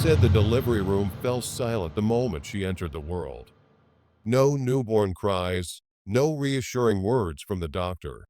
said the delivery room fell silent the moment she entered the world. No newborn cries, no reassuring words from the doctor,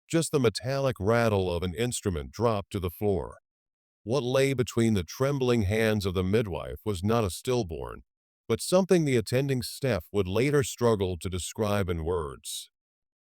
just the metallic rattle of an instrument dropped to the floor. What lay between the trembling hands of the midwife was not a stillborn, but something the attending Steph would later struggle to describe in words.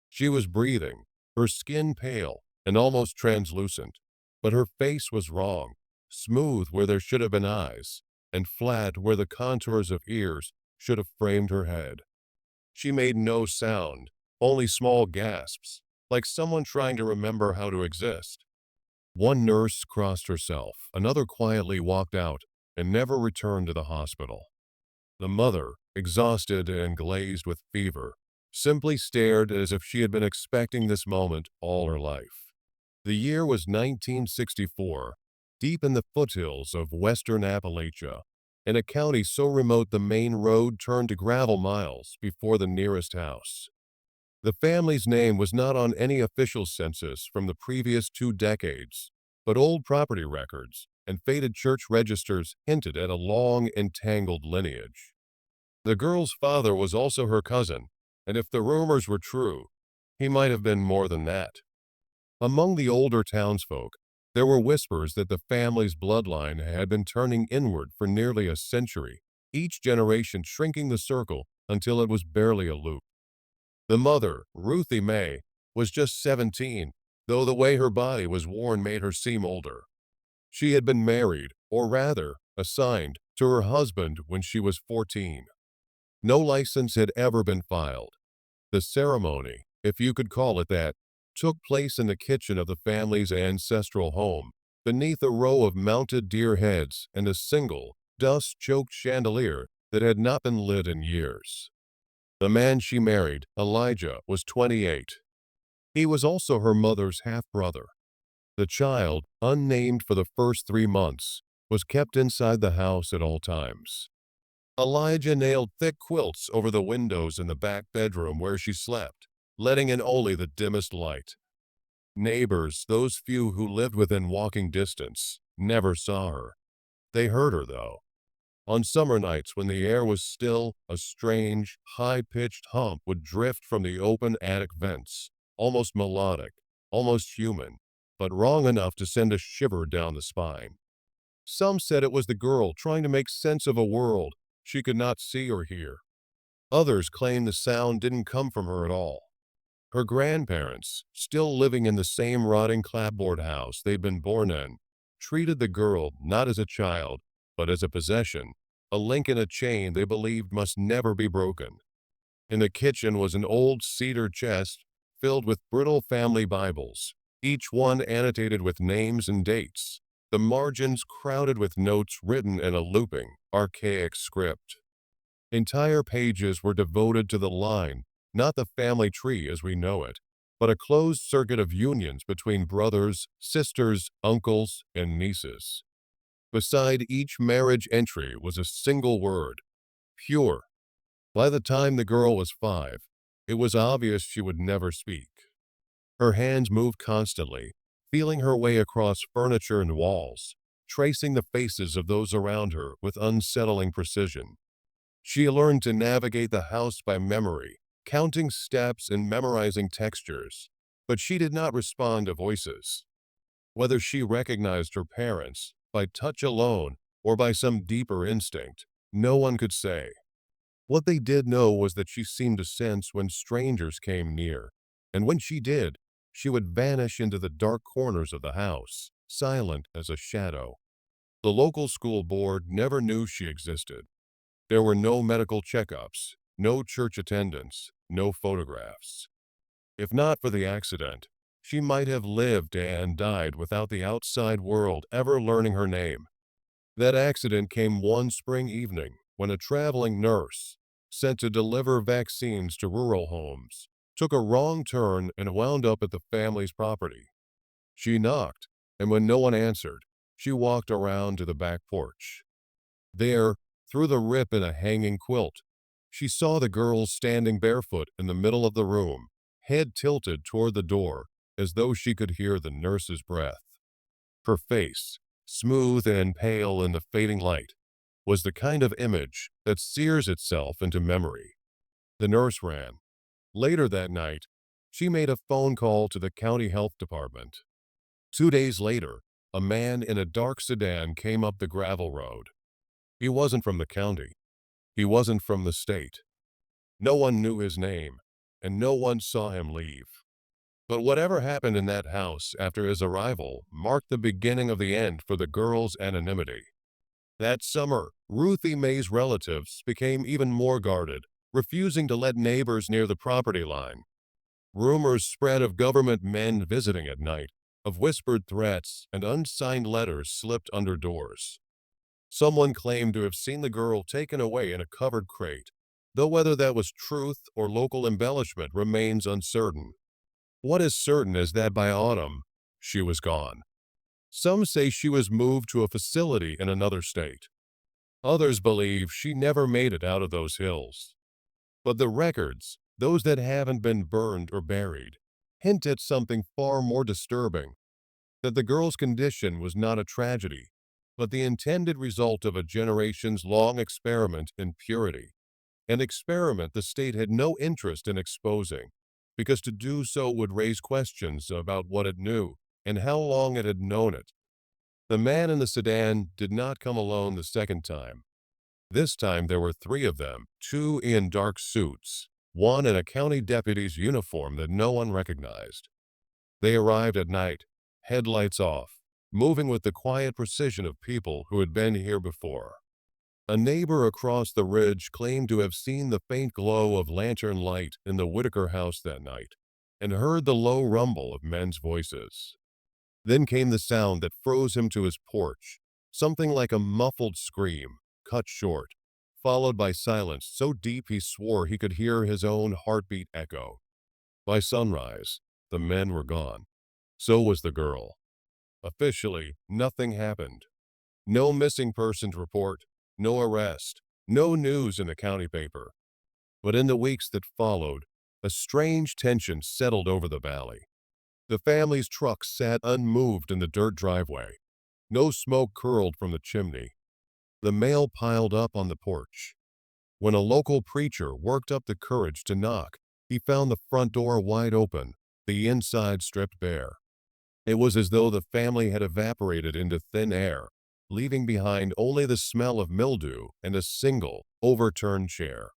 She was breathing, her skin pale and almost translucent, but her face was wrong, smooth where there should have been eyes, and flat where the contours of ears should have framed her head. She made no sound, only small gasps, like someone trying to remember how to exist. One nurse crossed herself, another quietly walked out and never returned to the hospital. The mother, exhausted and glazed with fever, simply stared as if she had been expecting this moment all her life. The year was 1964, deep in the foothills of western Appalachia, in a county so remote the main road turned to gravel miles before the nearest house. The family's name was not on any official census from the previous 2 decades, but old property records and faded church registers hinted at a long, entangled lineage. The girl's father was also her cousin, and if the rumors were true, he might have been more than that. Among the older townsfolk, there were whispers that the family's bloodline had been turning inward for nearly a century, each generation shrinking the circle until it was barely a loop. The mother, Ruthie Mae, was just 17, though the way her body was worn made her seem older. She had been married, or rather, assigned, to her husband when she was 14. No license had ever been filed. The ceremony, if you could call it that, took place in the kitchen of the family's ancestral home, beneath a row of mounted deer heads and a single, dust-choked chandelier that had not been lit in years. The man she married, Elijah, was 28. He was also her mother's half-brother. The child, unnamed for the first 3 months, was kept inside the house at all times. Elijah nailed thick quilts over the windows in the back bedroom where she slept, letting in only the dimmest light. Neighbors, those few who lived within walking distance, never saw her. They heard her, though. On summer nights when the air was still, a strange, high-pitched hum would drift from the open attic vents, almost melodic, almost human, but wrong enough to send a shiver down the spine. Some said it was the girl trying to make sense of a world she could not see or hear. Others claimed the sound didn't come from her at all. Her grandparents, still living in the same rotting clapboard house they'd been born in, treated the girl not as a child, but as a possession, a link in a chain they believed must never be broken. In the kitchen was an old cedar chest filled with brittle family Bibles, each one annotated with names and dates, the margins crowded with notes written in a looping, archaic script. Entire pages were devoted to the line, not the family tree as we know it, but a closed circuit of unions between brothers, sisters, uncles, and nieces. Beside each marriage entry was a single word, pure. By the time the girl was 5, it was obvious she would never speak. Her hands moved constantly, feeling her way across furniture and walls, tracing the faces of those around her with unsettling precision. She learned to navigate the house by memory, counting steps and memorizing textures, but she did not respond to voices. Whether she recognized her parents, by touch alone, or by some deeper instinct, no one could say. What they did know was that she seemed to sense when strangers came near, and when she did, she would vanish into the dark corners of the house, silent as a shadow. The local school board never knew she existed. There were no medical checkups, no church attendance, no photographs. If not for the accident, she might have lived and died without the outside world ever learning her name. That accident came one spring evening when a traveling nurse, sent to deliver vaccines to rural homes, took a wrong turn and wound up at the family's property. She knocked, and when no one answered, she walked around to the back porch. There, through the rip in a hanging quilt, she saw the girl standing barefoot in the middle of the room, head tilted toward the door, as though she could hear the nurse's breath. Her face, smooth and pale in the fading light, was the kind of image that sears itself into memory. The nurse ran. Later that night, she made a phone call to the county health department. 2 days later, a man in a dark sedan came up the gravel road. He wasn't from the county. He wasn't from the state. No one knew his name, and no one saw him leave. But whatever happened in that house after his arrival marked the beginning of the end for the girl's anonymity. That summer, Ruthie Mae's relatives became even more guarded, refusing to let neighbors near the property line. Rumors spread of government men visiting at night, of whispered threats and unsigned letters slipped under doors. Someone claimed to have seen the girl taken away in a covered crate, though whether that was truth or local embellishment remains uncertain. What is certain is that by autumn, she was gone. Some say she was moved to a facility in another state. Others believe she never made it out of those hills. But the records, those that haven't been burned or buried, hint at something far more disturbing, that the girl's condition was not a tragedy, but the intended result of a generations-long experiment in purity, an experiment the state had no interest in exposing, because to do so would raise questions about what it knew and how long it had known it. The man in the sedan did not come alone the second time. This time there were three of them, two in dark suits, one in a county deputy's uniform that no one recognized. They arrived at night, headlights off, moving with the quiet precision of people who had been here before. A neighbor across the ridge claimed to have seen the faint glow of lantern light in the Whitaker house that night, and heard the low rumble of men's voices. Then came the sound that froze him to his porch, something like a muffled scream, cut short, followed by silence so deep he swore he could hear his own heartbeat echo. By sunrise, the men were gone. So was the girl. Officially, nothing happened. No missing persons report, no arrest, no news in the county paper. But in the weeks that followed, a strange tension settled over the valley. The family's truck sat unmoved in the dirt driveway. No smoke curled from the chimney. The mail piled up on the porch. When a local preacher worked up the courage to knock, he found the front door wide open, the inside stripped bare. It was as though the family had evaporated into thin air, leaving behind only the smell of mildew and a single, overturned chair.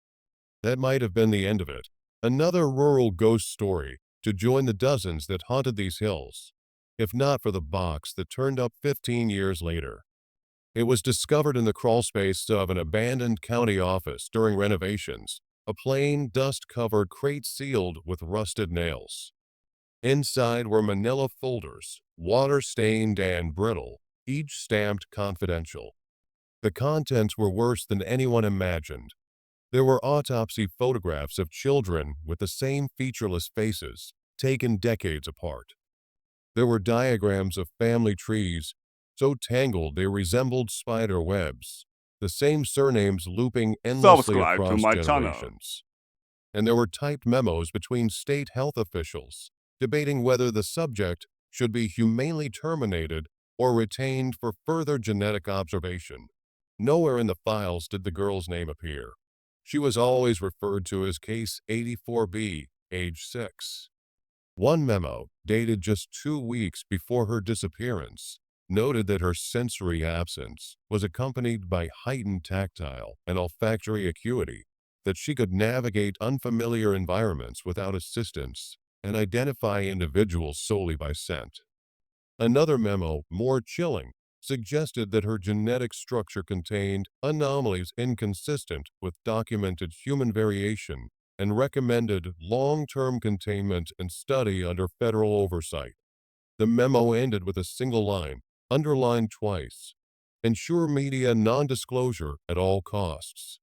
That might have been the end of it, another rural ghost story to join the dozens that haunted these hills, if not for the box that turned up 15 years later. It was discovered in the crawlspace of an abandoned county office during renovations, a plain, dust-covered crate sealed with rusted nails. Inside were manila folders, water-stained and brittle, each stamped confidential. The contents were worse than anyone imagined. There were autopsy photographs of children with the same featureless faces, taken decades apart. There were diagrams of family trees, so tangled they resembled spider webs, the same surnames looping endlessly Subscribe to across my channel. generations. And there were typed memos between state health officials, debating whether the subject should be humanely terminated or retained for further genetic observation. Nowhere in the files did the girl's name appear. She was always referred to as Case 84B, age 6. One memo, dated just 2 weeks before her disappearance, noted that her sensory absence was accompanied by heightened tactile and olfactory acuity, that she could navigate unfamiliar environments without assistance and identify individuals solely by scent. Another memo, more chilling, suggested that her genetic structure contained anomalies inconsistent with documented human variation and recommended long-term containment and study under federal oversight. The memo ended with a single line, underlined twice: ensure media non-disclosure at all costs.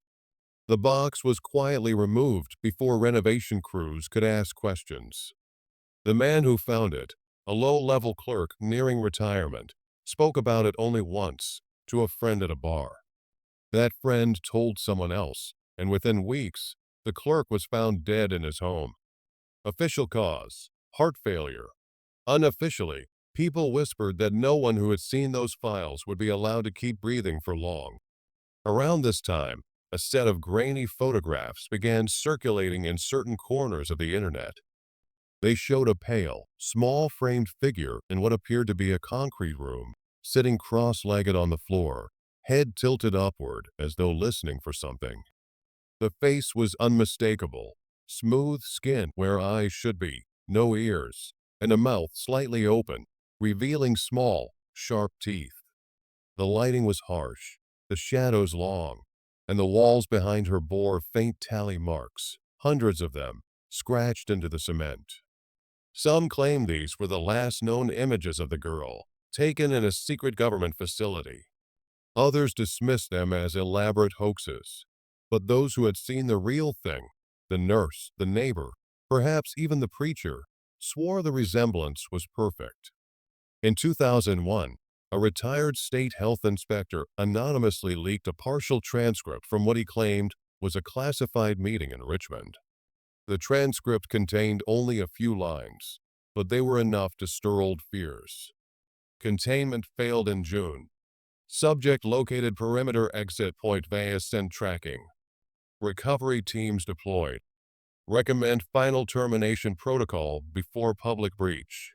The box was quietly removed before renovation crews could ask questions. The man who found it, a low-level clerk nearing retirement, spoke about it only once, to a friend at a bar. That friend told someone else, and within weeks, the clerk was found dead in his home. Official cause: heart failure. Unofficially, people whispered that no one who had seen those files would be allowed to keep breathing for long. Around this time, a set of grainy photographs began circulating in certain corners of the internet. They showed a pale, small framed figure in what appeared to be a concrete room, sitting cross-legged on the floor, head tilted upward as though listening for something. The face was unmistakable, smooth skin where eyes should be, no ears, and a mouth slightly open, revealing small, sharp teeth. The lighting was harsh, the shadows long, and the walls behind her bore faint tally marks, hundreds of them, scratched into the cement. Some claimed these were the last known images of the girl, taken in a secret government facility. Others dismissed them as elaborate hoaxes. But those who had seen the real thing, the nurse, the neighbor, perhaps even the preacher, swore the resemblance was perfect. In 2001, a retired state health inspector anonymously leaked a partial transcript from what he claimed was a classified meeting in Richmond. The transcript contained only a few lines, but they were enough to stir old fears. Containment failed in June. Subject located perimeter exit point via send tracking. Recovery teams deployed. Recommend final termination protocol before public breach.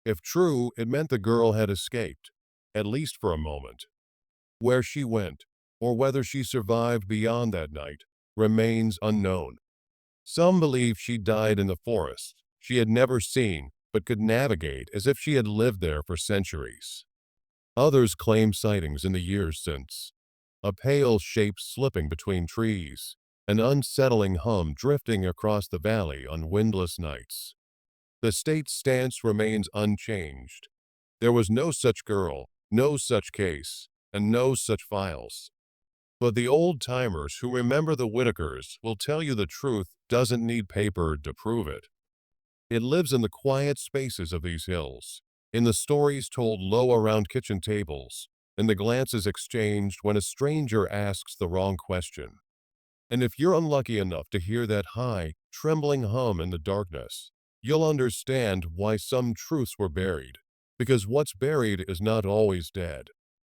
If true, it meant the girl had escaped, at least for a moment. Where she went, or whether she survived beyond that night, remains unknown. Some believe she died in the forest she had never seen but could navigate as if she had lived there for centuries. Others claim sightings in the years since. A pale shape slipping between trees, an unsettling hum drifting across the valley on windless nights. The state's stance remains unchanged. There was no such girl, no such case, and no such files. But the old-timers who remember the Whitakers will tell you the truth doesn't need paper to prove it. It lives in the quiet spaces of these hills, in the stories told low around kitchen tables, in the glances exchanged when a stranger asks the wrong question. And if you're unlucky enough to hear that high, trembling hum in the darkness, you'll understand why some truths were buried, because what's buried is not always dead.